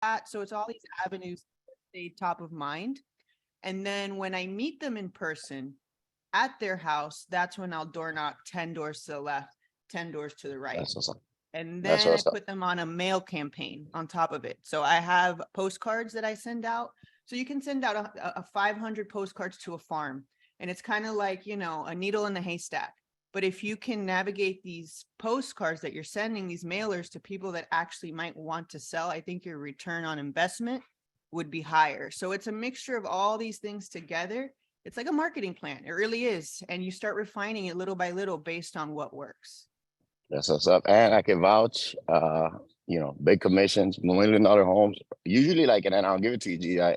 that. So it's all these avenues that stay top of mind. And then when I meet them in person at their house, that's when I'll door knock 10 doors to the left, 10 doors to the right. That's what's up. And That's then I what's up. put them on a mail campaign on top of it. So I have postcards that I send out. So you can send out a 500 postcards to a farm. And it's kind of like, a needle in the haystack. But if you can navigate these postcards that you're sending, these mailers to people that actually might want to sell, I think your return on investment would be higher. So it's a mixture of all these things together. It's like a marketing plan. It really is. And you start refining it little by little based on what works. That's what's up. And I can vouch, big commissions, $1 million homes. Usually like, and then I'll give it to you, G.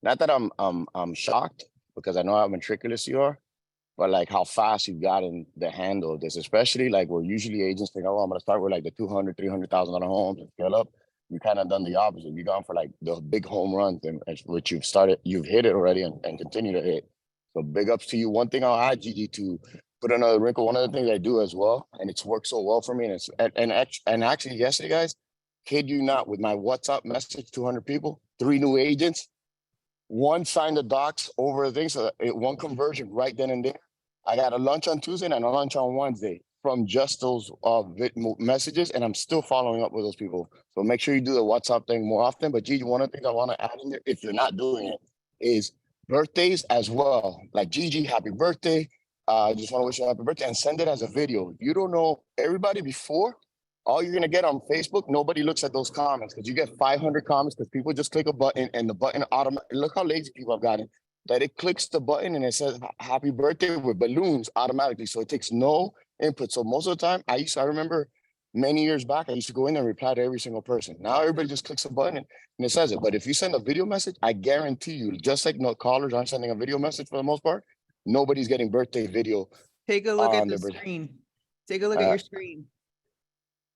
Not that I'm shocked because I know how meticulous you are, but like how fast you've gotten the handle of this, especially like where usually agents think, oh, I'm gonna start with like the 200, $300,000 homes and scale up. You kind of done the opposite. You've gone for like the big home runs, and which you've hit it already and continue to hit. So big ups to you. One thing I'll add, Gigi, to put another wrinkle. One of the things I do as well, and it's worked so well for me, and and actually yesterday, guys, kid you not, with my WhatsApp message, 200 people, 3 new agents, one signed the docs over the thing, so one conversion right then and there. I got a lunch on Tuesday and a lunch on Wednesday from just those messages, and I'm still following up with those people. So make sure you do the WhatsApp thing more often. But Gigi, one of the things I want to add in there, if you're not doing it, is birthdays as well. Like Gigi, happy birthday. I just want to wish you a happy birthday and send it as a video. If you don't know everybody before, all you're gonna get on Facebook, nobody looks at those comments because you get 500 comments because people just click a button and the button automatically. Look how lazy people have gotten. That it clicks the button and it says "Happy Birthday" with balloons automatically, so it takes no input. So most of the time, I remember many years back, I used to go in and reply to every single person. Now everybody just clicks a button and it says it. But if you send a video message, I guarantee you, just like no callers aren't sending a video message for the most part, nobody's getting birthday video Take a look at on the their birthday. screen. Take a look at your screen.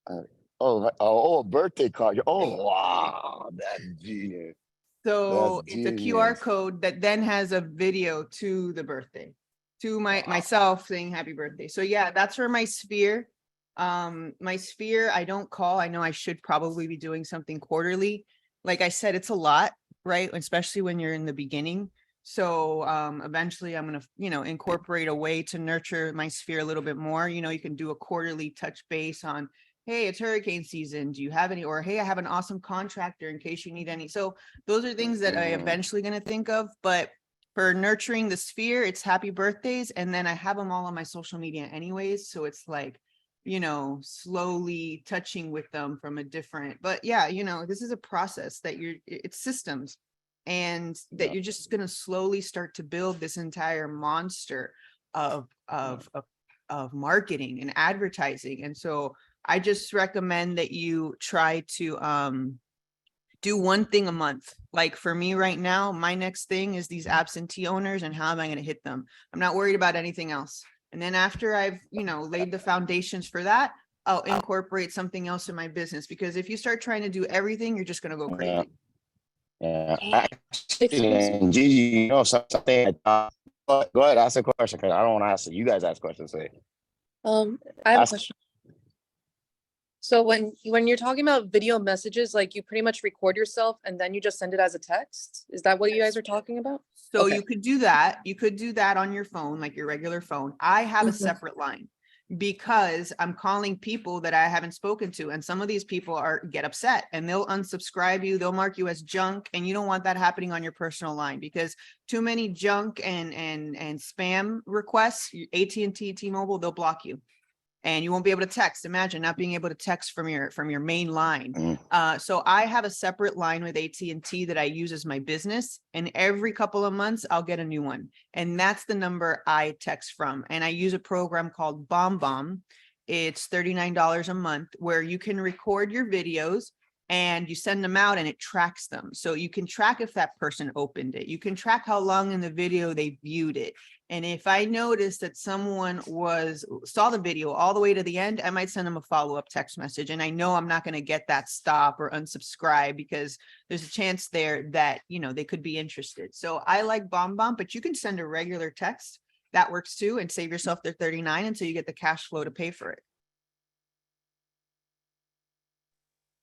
A birthday card. Oh, wow, that's genius. That's So it's a QR genius. code that then has a video to the birthday, to myself saying happy birthday. So yeah, that's for my sphere. My sphere, I don't call. I know I should probably be doing something quarterly. Like I said, it's a lot, right? Especially when you're in the beginning. So eventually I'm gonna, incorporate a way to nurture my sphere a little bit more. You can do a quarterly touch base on, hey, it's hurricane season. Do you have any? Or hey, I have an awesome contractor in case you need any. So those are things that I eventually going to think of. But for nurturing the sphere, it's happy birthdays. And then I have them all on my social media anyways. So it's like, slowly touching with them from a different, but yeah, this is a process that it's systems, and that Yeah. you're just going to slowly start to build this entire monster of, of marketing and advertising. And so I just recommend that you try to do one thing a month. Like for me right now, my next thing is these absentee owners and how am I going to hit them? I'm not worried about anything else. And then after I've, laid the foundations for that, I'll incorporate something else in my business, because if you start trying to do everything, you're just going to go Yeah. crazy. Yeah. Actually, Excuse me. and Gigi, something I thought, go ahead, ask a question because I don't want to ask you guys ask questions. Say, I have a ask. question. So when you're talking about video messages, like you pretty much record yourself and then you just send it as a text? Is that what you guys are talking about? So Okay. you could do that. You could do that on your phone, like your regular phone. I have a Mhm. separate line because I'm calling people that I haven't spoken to. And some of these people get upset and they'll unsubscribe you. They'll mark you as junk. And you don't want that happening on your personal line, because too many junk and spam requests, AT&T, T-Mobile, they'll block you. And you won't be able to text. Imagine not being able to text from your main line. So I have a separate line with AT&T that I use as my business, and every couple of months I'll get a new one, and that's the number I text from. And I use a program called BombBomb. It's $39 a month, where you can record your videos and you send them out and it tracks them. So you can track if that person opened it. You can track how long in the video they viewed it. And if I notice that someone saw the video all the way to the end, I might send them a follow-up text message. And I know I'm not going to get that stop or unsubscribe, because there's a chance there that, they could be interested. So I like BombBomb, but you can send a regular text. That works too, and save yourself the $39 until you get the cash flow to pay for it.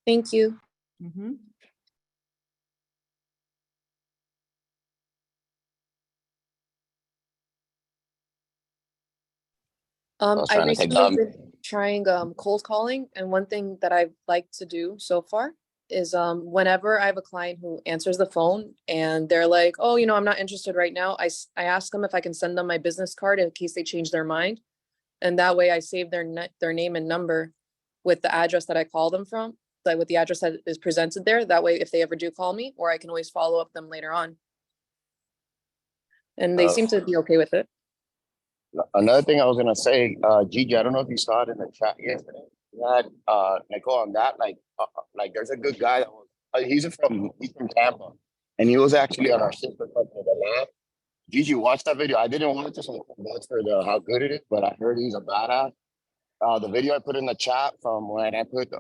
Thank you. Mhm. was I trying to take recently been trying cold calling, and one thing that I've liked to do so far is whenever I have a client who answers the phone and they're like, oh, I'm not interested right now, I ask them if I can send them my business card in case they change their mind. And that way I save their name and number with the address that I call them from, like with the address that is presented there. That way, if they ever do call me, or I can always follow up them later on. And they Uh, seem to be okay with it. Another thing I was gonna say, Gigi, I don't know if you saw it in the chat yesterday. We had Nicole on that, like there's a good guy that was he's from Tampa, and he was actually on our sister company, the lab. Gigi, watch that video. I didn't want to just watch for the how good it is, but I heard he's a badass. The video I put in the chat from when I put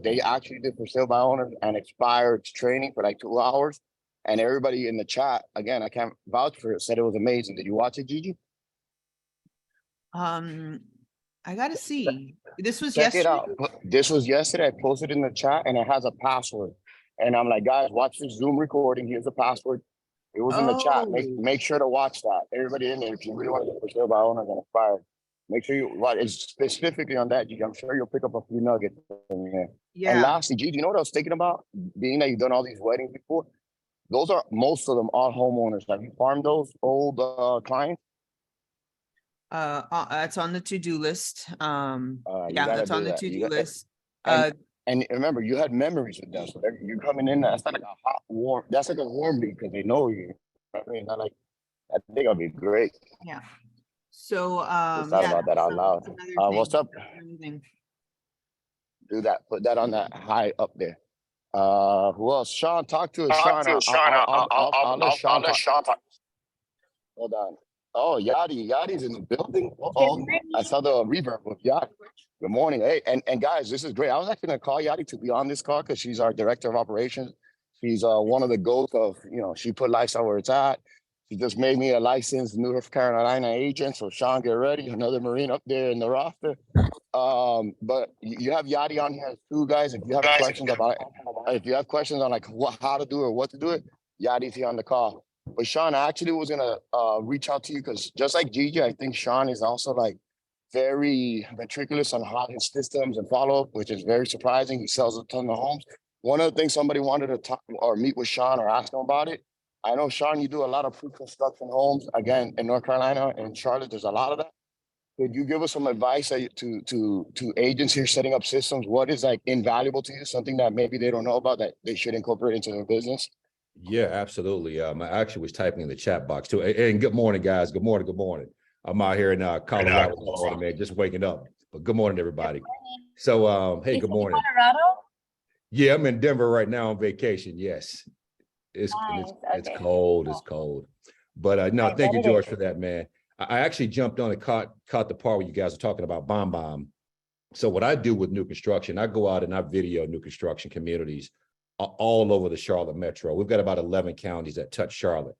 they actually did for sale by owners and expired training for like 2 hours, and everybody in the chat, again, I can't vouch for it, said it was amazing. Did you watch it, Gigi? I gotta see. This was Check it yesterday. out. This was yesterday. I posted in the chat and it has a password. And I'm like, guys, watch this Zoom recording. Here's the password. It was in the chat. Make Oh, make sure to watch that. Everybody in there, if you really want to get for sale by owners and expire, make sure you watch. It's specifically on that, Gigi. I'm sure you'll pick up a few nuggets from there. And yeah. lastly, Gigi, you know what I was thinking about? Being that you've done all these weddings before, those are most of them are homeowners. Have you farmed those old clients? That's on the to-do list. You Yeah, gotta that's on do the that. You to-do got, list. and and remember, you had memories with them. So you're coming in. That's not like a hot warm. That's like a warm beat because they know you. I mean, not like I think it'll be great. Yeah. So, Just thought yeah, about that out loud. that's another What's thing. up? Do that. Put that on that high up there. Who else? Sean, talk to us. Sean, I'll let Sean talk. Hold on. Oh, Yadi's in the building. Uh-oh. I saw the reverb with Yadi. Good morning. Hey, and guys, this is great. I was actually gonna call Yadi to be on this call because she's our director of operations. She's one of the goats of, she put lifestyle where it's at. She just made me a licensed North Carolina agent. So Sean, get ready. Another Marine up there in the roster. But you have Yadi on here too, guys. If you have questions about if you have questions on like how to do it or what to do it, Yadi's here on the call. But Sean, I actually was gonna reach out to you because just like Gigi, I think Sean is also like very meticulous on how his systems and follow up, which is very surprising. He sells a ton of homes. One of the things somebody wanted to talk or meet with Sean or ask him about it. I know Sean, you do a lot of pre-construction homes again in North Carolina and Charlotte. There's a lot of that. Could you give us some advice to agents here setting up systems? What is like invaluable to you? Something that maybe they don't know about that they should incorporate into their business? Yeah, absolutely. I actually was typing in the chat box too. And good morning, guys. Good morning. Good morning. I'm out here in Colorado this morning, man, just waking up. But good morning, everybody. So, hey, good morning. Colorado? Yeah, I'm in Denver right now on vacation. Yes, it's Okay. cold. It's cold. But no, I thank you, bet it George, is. for that, man. I actually jumped on and caught the part where you guys are talking about BombBomb. So what I do with new construction, I go out and I video new construction communities all over the Charlotte metro. We've got about 11 counties that touch Charlotte.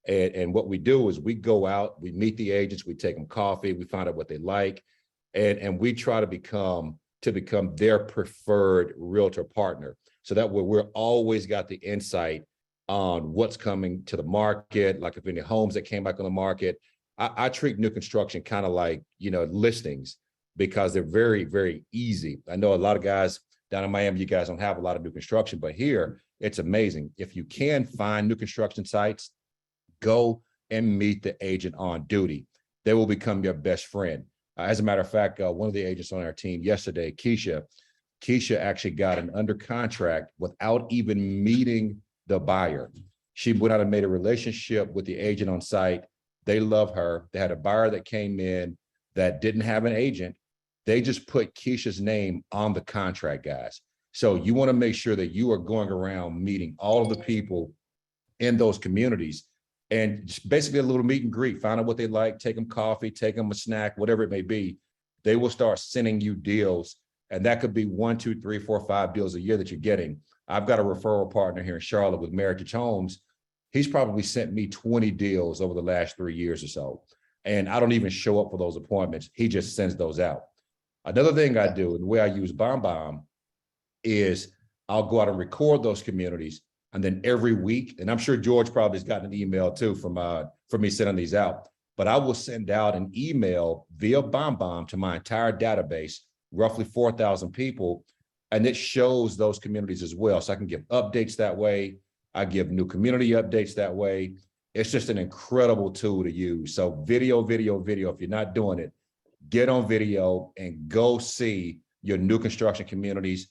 And what we do is we go out, we meet the agents, we take them coffee, we find out what they like, and we try to become their preferred realtor partner. So that way we're always got the insight on what's coming to the market, like if any homes that came back on the market. I treat new construction kind of like, listings because they're very, very easy. I know a lot of guys down in Miami, you guys don't have a lot of new construction, but here it's amazing. If you can find new construction sites, go and meet the agent on duty. They will become your best friend. As a matter of fact, one of the agents on our team yesterday, Keisha actually got an under contract without even meeting the buyer. She went out and made a relationship with the agent on site. They love her. They had a buyer that came in that didn't have an agent. They just put Keisha's name on the contract, guys. So you want to make sure that you are going around meeting all of the people in those communities and just basically a little meet and greet, find out what they like, take them coffee, take them a snack, whatever it may be. They will start sending you deals. And that could be 1, 2, 3, 4, 5 deals a year that you're getting. I've got a referral partner here in Charlotte with Meritage Homes. He's probably sent me 20 deals over the last 3 years or so. And I don't even show up for those appointments. He just sends those out. Another thing I do, and the way I use BombBomb is I'll go out and record those communities. And then every week, and I'm sure George probably has gotten an email too from me sending these out. but I will send out an email via BombBomb to my entire database, roughly 4,000 people, and it shows those communities as well. So I can give updates that way. I give new community updates that way. It's just an incredible tool to use. So video, video, video. If you're not doing it, get on video and go see your new construction communities.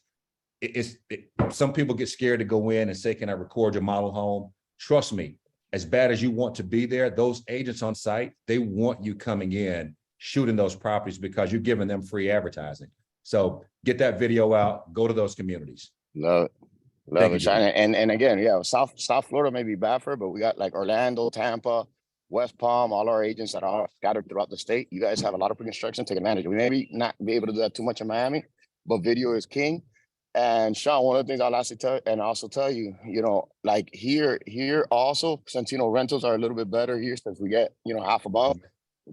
Some people get scared to go in and say, can I record your model home? Trust me, as bad as you want to be there, those agents on site, they want you coming in, shooting those properties because you're giving them free advertising. So get that video out, go to those communities. Love it. Love Thank it, you, Sean. And again, yeah, South Florida may be Baffert, but we got like Orlando, Tampa, West Palm, all our agents that are scattered throughout the state. You guys have a lot of pre-construction, take advantage. We maybe not be able to do that too much in Miami, but video is king. And Sean, one of the things I'll also tell you, you know, like here also, since, you know, rentals are a little bit better here since we get, you know, half above.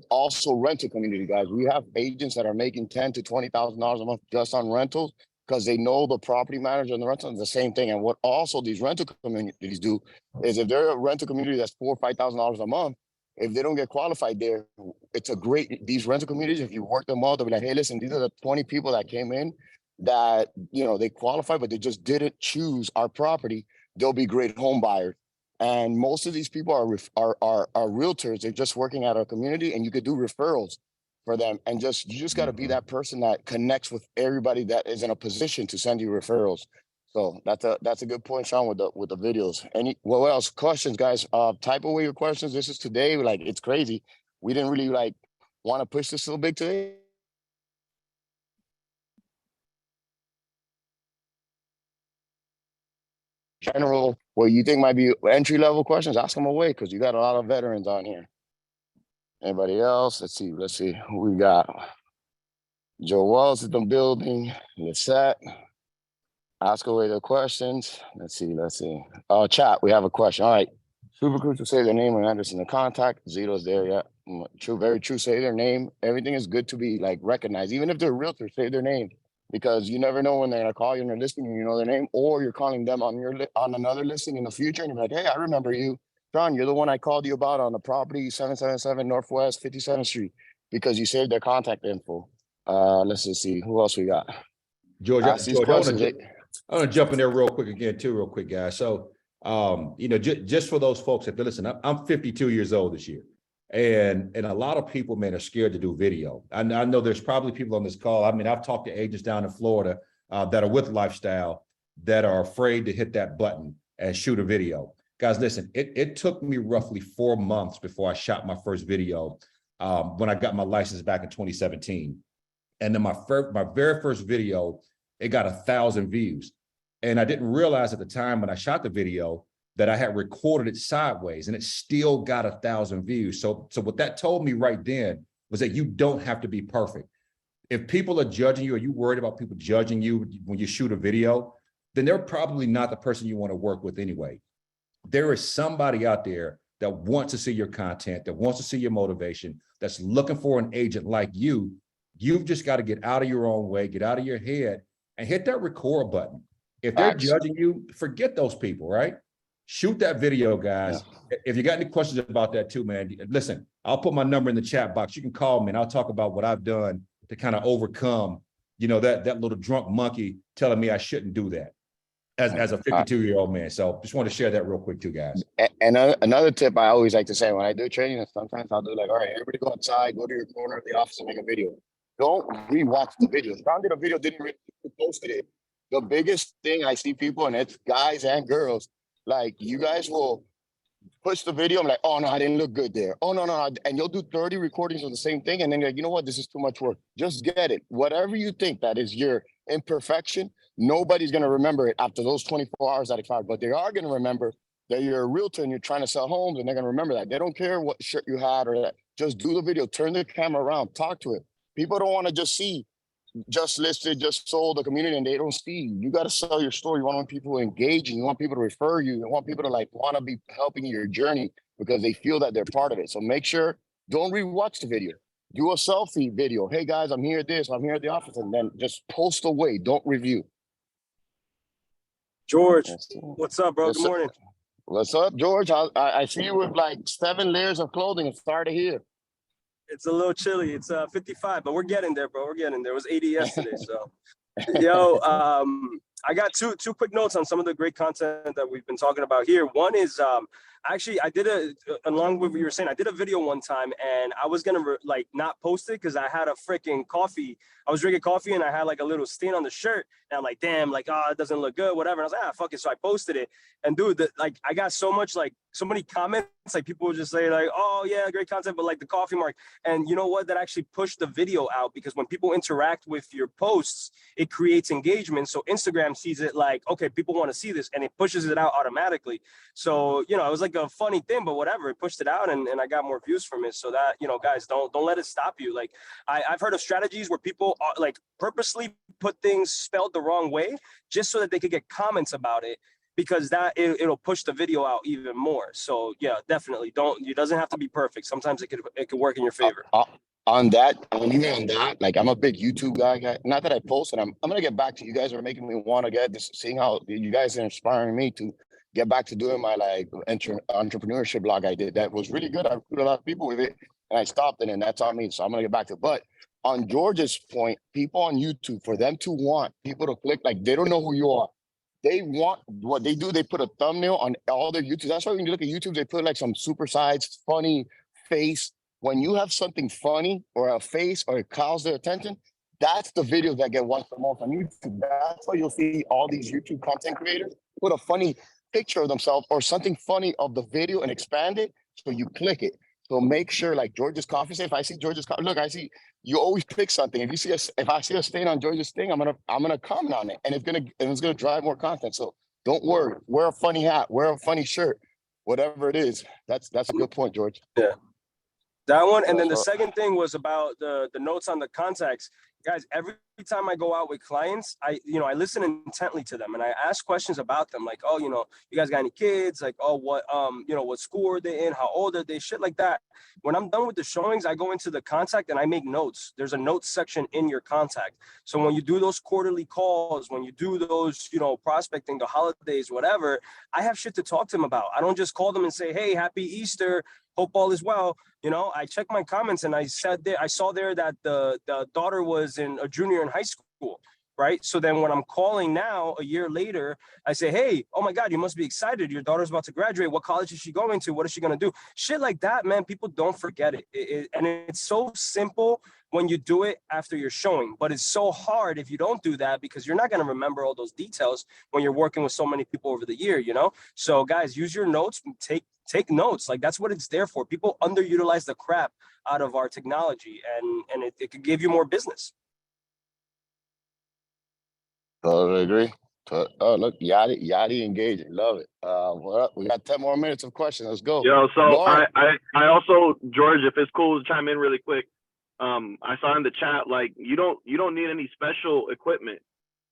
Also rental community, guys. We have agents that are making $10,000 to $20,000 a month just on rentals because they know the property manager and the rental is the same thing. And what also these rental communities do is if they're a rental community that's $4,000 or $5,000 a month, if they don't get qualified there, it's a great, these rental communities, if you work them all, they'll be like, hey, listen, these are the 20 people that came in that, you know, they qualify, but they just didn't choose our property. They'll be great home buyers. And most of these people are realtors. They're just working at our community, and you could do referrals for them. And you just got to be that person that connects with everybody that is in a position to send you referrals. So that's a good point, Sean, with the videos. What else? Questions, guys? Type away your questions. This is today. Like, it's crazy. We didn't really like want to push this so big today. General, what you think might be entry level questions, ask them away because you got a lot of veterans on here. Anybody else? Let's see who we got. Joe Wells is the building. Lisette. Ask away the questions. Let's see. Chat, we have a question. All right. Super crucial, say their name and address in the contact. Zito's there, yeah. True, very true. Say their name. Everything is good to be like recognized. Even if they're realtors, say their name. Because you never know when they're gonna call you and they're listing and you know their name, or you're calling them on on another listing in the future, and you're like, hey, I remember you, John. You're the one I called you about on the property 777 Northwest 57th Street because you saved their contact info. Let's just see who else we got. George, I want Questions. to jump in there real quick, guys. So, you know, just for those folks that listen, I'm 52 years old this year. And a lot of people, man, are scared to do video. I know there's probably people on this call. I mean, I've talked to agents down in Florida that are with Lifestyle that are afraid to hit that button and shoot a video. Guys, listen, it took me roughly 4 months before I shot my first video when I got my license back in 2017. And then my very first video, it got 1,000 views. And I didn't realize at the time when I shot the video that I had recorded it sideways and it still got 1,000 views. So what that told me right then was that you don't have to be perfect. If people are judging you, or you worried about people judging you when you shoot a video, then they're probably not the person you want to work with anyway. There is somebody out there that wants to see your content, that wants to see your motivation, that's looking for an agent like you. You've just got to get out of your own way, get out of your head and hit that record button. If they're judging you, forget those people, right? Shoot that video, guys. Yeah. If you got any questions about that too, man, listen, I'll put my number in the chat box. You can call me and I'll talk about what I've done to kind of overcome, you know, that little drunk monkey telling me I shouldn't do that as a 52-year-old man. So just want to share that real quick too, guys. And another tip I always like to say when I do training, sometimes I'll do like, all right, everybody go outside, go to your corner of the office and make a video. Don't rewatch the video. John did a video, didn't really posted it. The biggest thing I see people, and it's guys and girls, like you guys will push the video. I'm like, oh no, I didn't look good there. Oh no. And you'll do 30 recordings of the same thing. And then you're like, you know what? This is too much work. Just get it. Whatever you think that is your imperfection, nobody's going to remember it after those 24 hours that expired. But they are going to remember that you're a realtor and you're trying to sell homes, and they're going to remember that. They don't care what shirt you had or that. Just do the video, turn the camera around, talk to it. People don't want to just see just listed, just sold the community, and they don't see you. You got to sell your story. You want people engaging. You want people to refer you. You want people to like want to be helping your journey because they feel that they're part of it. So make sure, don't rewatch the video. Do a selfie video. Hey guys, I'm here at this. I'm here at the office, and then just post away. Don't review. George, what's up, bro? Good morning. What's up, George? I see you with like 7 layers of clothing and started here. It's a little chilly. It's 55, but we're getting there, bro. We're getting there. It was 80 yesterday, so. Yo, I got two quick notes on some of the great content that we've been talking about here. One is actually I did along with what you were saying, I did a video one time and I was gonna like not post it because I had a freaking coffee. I was drinking coffee and I had like a little stain on the shirt and I'm like, damn, like, oh, it doesn't look good, whatever. And I was like, fuck it. So I posted it, and dude, like I got so many comments, like people would just say like, oh yeah, great content, but like the coffee mark. And you know what? That actually pushed the video out, because when people interact with your posts, it creates engagement. So Instagram sees it like, okay, people want to see this, and it pushes it out automatically. So, you know, it was like a funny thing, but whatever, it pushed it out and I got more views from it. So that, you know, guys, don't let it stop you. Like I've heard of strategies where people like purposely put things spelled the wrong way just so that they could get comments about it, because that it'll push the video out even more. So yeah, definitely it doesn't have to be perfect. Sometimes it could work in your favor. On that, like I'm a big YouTube guy. Not that I post, and I'm gonna get back to you guys. Are making me want to get this. Seeing how you guys are inspiring me to get back to doing my like entrepreneurship blog I did. That was really good. I recruited a lot of people with it, and I stopped it, and that's on me. So I'm gonna get back to it. But on George's point, people on YouTube, for them to want people to click, like they don't know who you are. They want what they do. They put a thumbnail on all their YouTube. That's why when you look at YouTube, they put like some supersized funny face. When you have something funny or a face or it calls their attention, that's the video that get watched the most on YouTube. That's why you'll see all these YouTube content creators put a funny picture of themselves or something funny of the video and expand it, so you click it. So make sure, like George's Coffee say, if I see George's Coffee, look, I see you always pick something. If you see if I see a stain on George's thing, I'm gonna comment on it, and it's gonna drive more content. So don't worry, wear a funny hat, wear a funny shirt, whatever it is. That's a good point, George. Yeah. That one, and then the second thing was about the notes on the contacts. Guys, every time I go out with clients, I listen intently to them and I ask questions about them, like, oh, you know, you guys got any kids? Like, oh, what, what school are they in? How old are they? Shit like that. When I'm done with the showings, I go into the contact and I make notes. There's a notes section in your contact. So when you do those quarterly calls, when you do those, prospecting, the holidays, whatever, I have shit to talk to them about. I don't just call them and say, hey, happy Easter, hope all is well. I check my comments and I saw there that the daughter was in a junior in high school, right? So then when I'm calling now, a year later, I say, hey, oh my God, you must be excited. Your daughter's about to graduate. What college is she going to? What is she going to do? Shit like that, man, people don't forget it. And it's so simple when you do it after you're showing, but it's so hard if you don't do that, because you're not going to remember all those details when you're working with so many people over the year, So guys, use your notes, take notes. Like, that's what it's there for. People underutilize the crap out of our technology, and it could give you more business. Totally agree. Oh, look, Yachty engaging. Love it. Well, we got 10 more minutes of questions. Let's go. Yo, so Lauren. I also, George, if it's cool to chime in really quick, I saw in the chat, like, you don't need any special equipment.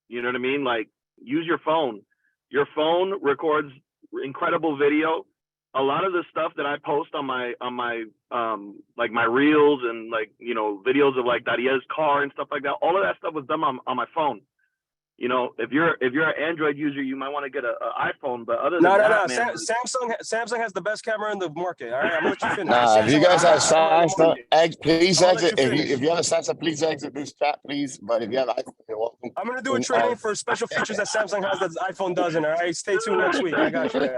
You know what I mean? Like, use your phone. Your phone records incredible video. A lot of the stuff that I post on my like my reels and like, videos of like Dariel's car and stuff like that, all of that stuff was done on my phone. If you're an Android user, you might want to get an iPhone, but other than that, man, Samsung has the best camera in the market. All right, I'm gonna let you finish. Nah, if you guys have Samsung, please I'll let exit. you If you have a Samsung, please exit this chat, please. But if you have an iPhone, you're welcome. I'm gonna do a training for special features that Samsung has that iPhone doesn't. All right, stay tuned next week. I got you guys.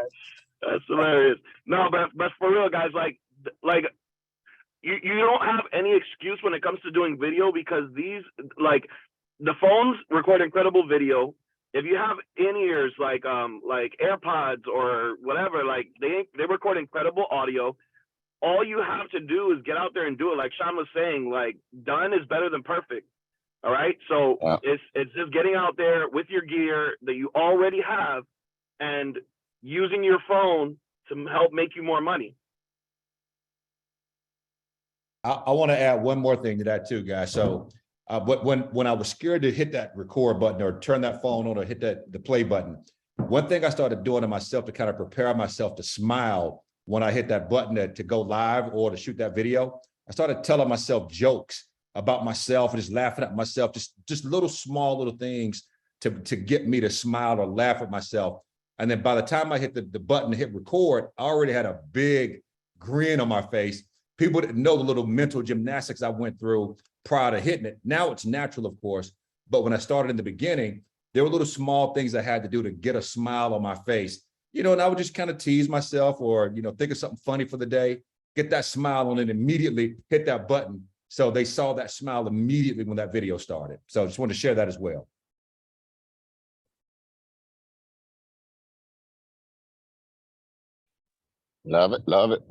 That's hilarious. No, but for real, guys, like you don't have any excuse when it comes to doing video, because these, like, the phones record incredible video. If you have in-ears like AirPods or whatever, like they record incredible audio. All you have to do is get out there and do it. Like Sean was saying, like, done is better than perfect. All right. So yeah. It's just getting out there with your gear that you already have and using your phone to help make you more money. I want to add one more thing to that too, guys. So, but when I was scared to hit that record button or turn that phone on or hit the play button, one thing I started doing to myself to kind of prepare myself to smile when I hit that button to go live or to shoot that video, I started telling myself jokes about myself and just laughing at myself, just small little things to get me to smile or laugh at myself. And then by the time I hit the button to hit record, I already had a big grin on my face, people didn't know the little mental gymnastics I went through prior to hitting it. Now it's natural, of course. But when I started in the beginning, there were little small things I had to do to get a smile on my face, and I would just kind of tease myself or, think of something funny for the day, get that smile on it, immediately hit that button. So they saw that smile immediately when that video started. So I just wanted to share that as well. Love it, love it.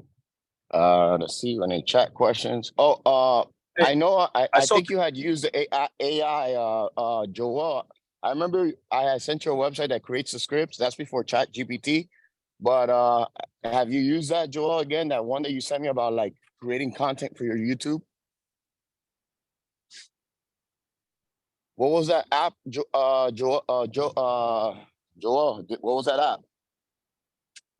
Let's see any chat questions. I know I saw- think you had used the AI, Joel. I remember I sent you a website that creates the scripts. That's before Chat GPT. But have you used that, Joel, again? That one that you sent me about like creating content for your YouTube? What was that app, Joel? Joel, what was that app?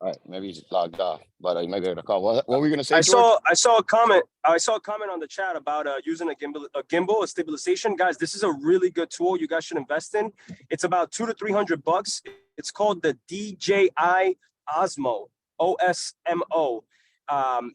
All right, maybe he's logged off, but maybe gonna call. What were you gonna say, George? I saw a comment on the chat about using a gimbal, a stabilization. Guys, this is a really good tool you guys should invest in. It's about $200 to $300. It's called the DJI Osmo, OSMO.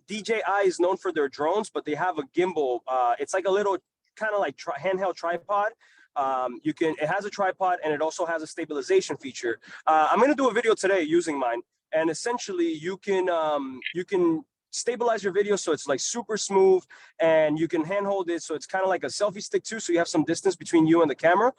DJI is known for their drones, but they have a gimbal. It's like a little kind of like handheld tripod. It has a tripod and it also has a stabilization feature. I'm gonna do a video today using mine. And essentially you can stabilize your video so it's like super smooth, and you can handhold it so it's kind of like a selfie stick too, so you have some distance between you and the camera.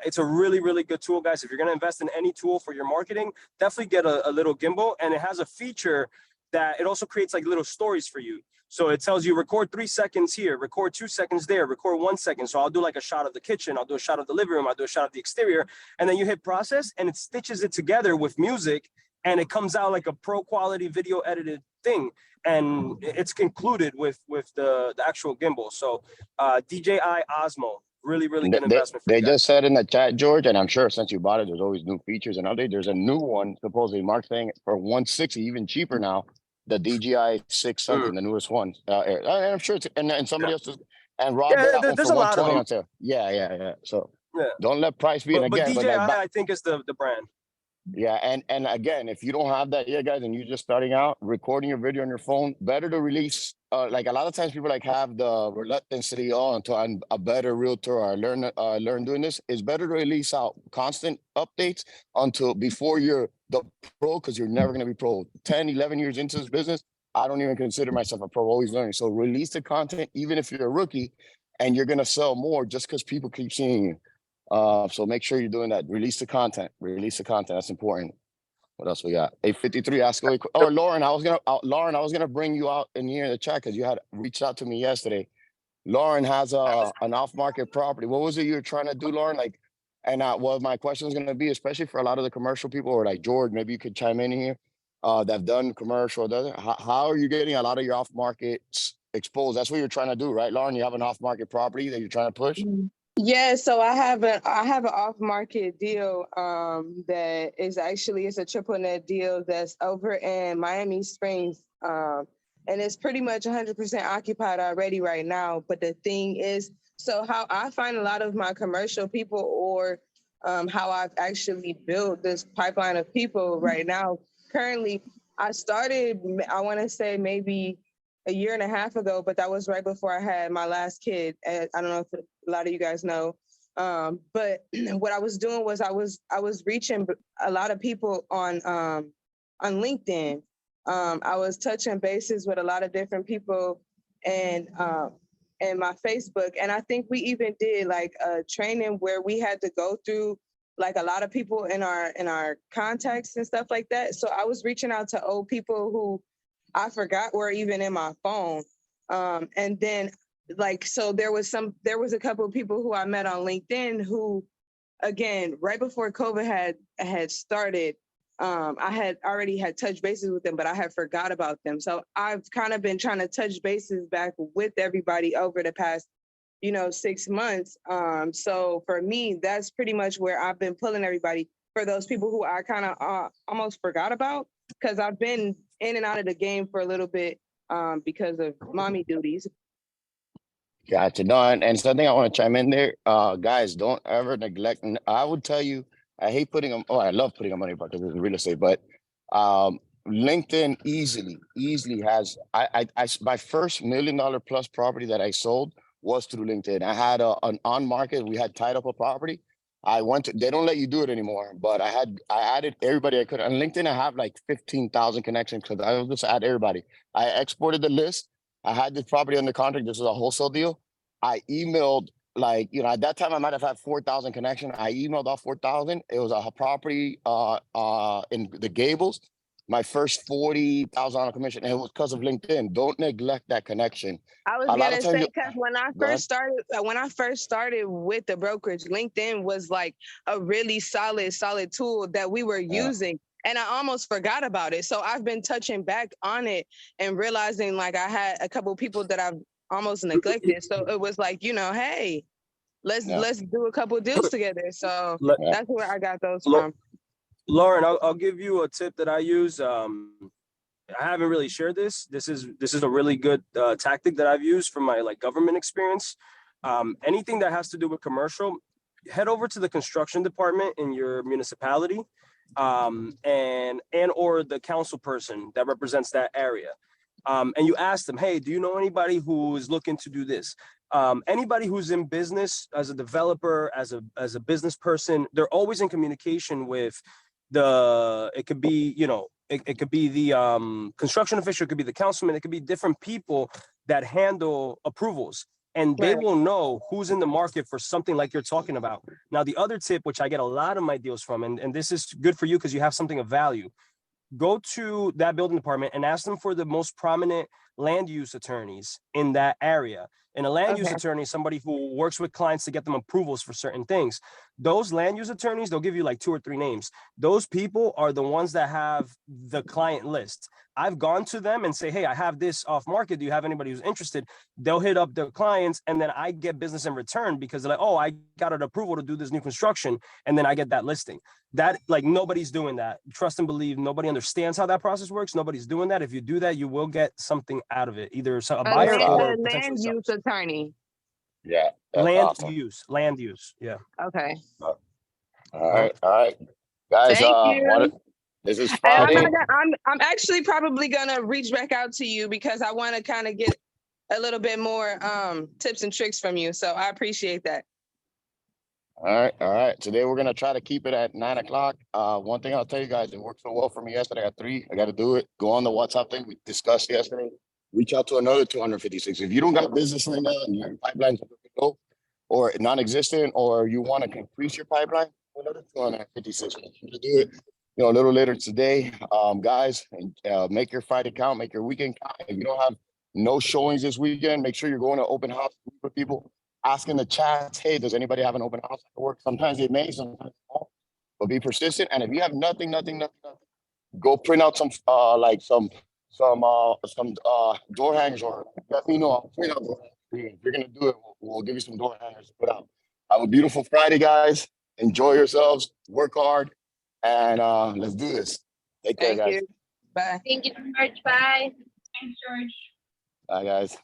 It's a really, really good tool, guys. If you're going to invest in any tool for your marketing, definitely get a little gimbal. And it has a feature that it also creates like little stories for you. So it tells you record 3 seconds here, record 2 seconds there, record 1 second. So I'll do like a shot of the kitchen, I'll do a shot of the living room, I'll do a shot of the exterior, and then you hit process and it stitches it together with music. And it comes out like a pro quality video edited thing. And it's concluded with the actual gimbal. So DJI Osmo, really, really good investment. They just said in the chat, George, and I'm sure since you bought it, there's always new features and updates. There's a new one, supposedly Mark saying for 160, even cheaper now, the DJI 6 something, the newest one. And I'm sure it's, and somebody else does, and Rob, there's a lot of them. on sale. Yeah. So Yeah. don't let price be an But again. DJI, But like, I think, is the brand. yeah, and again, if you don't have that yet, guys, and you're just starting out, recording your video on your phone, better to release. Like a lot of times, people like have the reluctance until I'm a better realtor or I learn doing this. It's better to release out constant updates until before you're the pro, because you're never gonna be pro. 10, 11 years into this business, I don't even consider myself a pro. Always learning. So release the content, even if you're a rookie, and you're gonna sell more just because people keep seeing you. So make sure you're doing that. Release the content. That's important. What else we got? 853 ask away. Oh, Lauren, I was gonna bring you out in here in the chat because you had reached out to me yesterday. Lauren has an off-market property. What was it you were trying to do, Lauren? Like, and what my question is gonna be, especially for a lot of the commercial people, or like George, maybe you could chime in here. That've done commercial. How are you getting a lot of your off-markets exposed? That's what you're trying to do, right, Lauren? You have an off-market property that you're trying to push. Yeah, so I have an off-market deal that is actually, it's a triple net deal that's over in Miami Springs. And it's pretty much 100% occupied already right now. But the thing is, so how I find a lot of my commercial people, or how I've actually built this pipeline of people right now. Currently, I started, I want to say maybe a year and a half ago, but that was right before I had my last kid. And I don't know if a lot of you guys know, but what I was doing was I was reaching a lot of people on LinkedIn. I was touching bases with a lot of different people and my Facebook. And I think we even did like a training where we had to go through like a lot of people in our contacts and stuff like that. So I was reaching out to old people who I forgot were even in my phone. And then like, so there was a couple of people who I met on LinkedIn who, again, right before COVID had started, I had already had touched bases with them, but I had forgot about them. So I've kind of been trying to touch bases back with everybody over the past, 6 months. So for me, that's pretty much where I've been pulling everybody, for those people who I kind of almost forgot about, because I've been in and out of the game for a little bit because of mommy duties. Gotcha. No, and something I want to chime in there, guys, don't ever neglect. And I would tell you, I hate putting them. Oh, I love putting them money because it's real estate, but LinkedIn easily has, my first $1 million plus property that I sold was through LinkedIn. I had an on market, we had tied up a property. I went to, they don't let you do it anymore, but I added everybody I could. On LinkedIn, I have like 15,000 connections because I just add everybody. I exported the list. I had this property under contract. This was a wholesale deal. I emailed, like, you know, at that time I might have had 4,000 connections. I emailed all 4,000. It was a property in the Gables. My first 40,000 on a commission, and it was because of LinkedIn. Don't neglect that connection. I was A lot gonna of times say, you- because when I Go ahead. first started with the brokerage, LinkedIn was like a really solid tool that we were Yeah. using. And I almost forgot about it. So I've been touching back on it and realizing like I had a couple people that I've almost neglected. So it was like, you know, hey, let's Yeah. do a couple deals together. So Let- Yeah. that's where I got those Lo- from. Lauren, I'll give you a tip that I use. I haven't really shared this. This is a really good tactic that I've used from my like government experience. Anything that has to do with commercial, head over to the construction department in your municipality, and or the council person that represents that area. And you ask them, hey, do you know anybody who is looking to do this? Anybody who's in business as a developer, as a business person, they're always in communication with it could be, you know, it could be the construction official, it could be the councilman, it could be different people that handle approvals. And they Right. will know who's in the market for something like you're talking about. Now, the other tip, which I get a lot of my deals from, and this is good for you because you have something of value, go to that building department and ask them for the most prominent land use attorneys in that area. And a land use Okay. attorney is somebody who works with clients to get them approvals for certain things. Those land use attorneys, they'll give you like 2 or 3 names. Those people are the ones that have the client list. I've gone to them and say, hey, I have this off market. Do you have anybody who's interested? They'll hit up their clients, and then I get business in return because they're like, oh, I got an approval to do this new construction. And then I get that listing. That, like, nobody's doing that. Trust and believe, nobody understands how that process works. Nobody's doing that. If you do that, you will get something out of it, either a A buyer land- or a potentially land use sellers. attorney. Yeah. That's Land awesome. use. Yeah. Okay. All right. Guys, Thank you. this is And Friday. I'm actually probably gonna reach back out to you because I want to kind of get a little bit more tips and tricks from you. So I appreciate that. All right. Today we're gonna try to keep it at 9 o'clock. One thing I'll tell you guys, it worked so well for me yesterday. I got 3. I got to do it. Go on the WhatsApp thing we discussed yesterday. Reach out to another 256. If you don't got business right now and your pipeline's low or non-existent, or you want to increase your pipeline, another 256. Just do it. You know, a little later today, guys, and make your Friday count, make your weekend count. If you don't have no showings this weekend, make sure you're going to open house for people. Ask in the chat, hey, does anybody have an open house at work? Sometimes they may, sometimes they won't, but be persistent. And if you have nothing, go print out some door hangers, or let me know. I'll print out door hangers. If you're gonna do it, we'll give you some door hangers to put out. Have a beautiful Friday, guys. Enjoy yourselves, work hard, and let's do this. Take care, Thank guys. you. Bye. Thank you, George. Bye. Thanks, George. Bye, guys.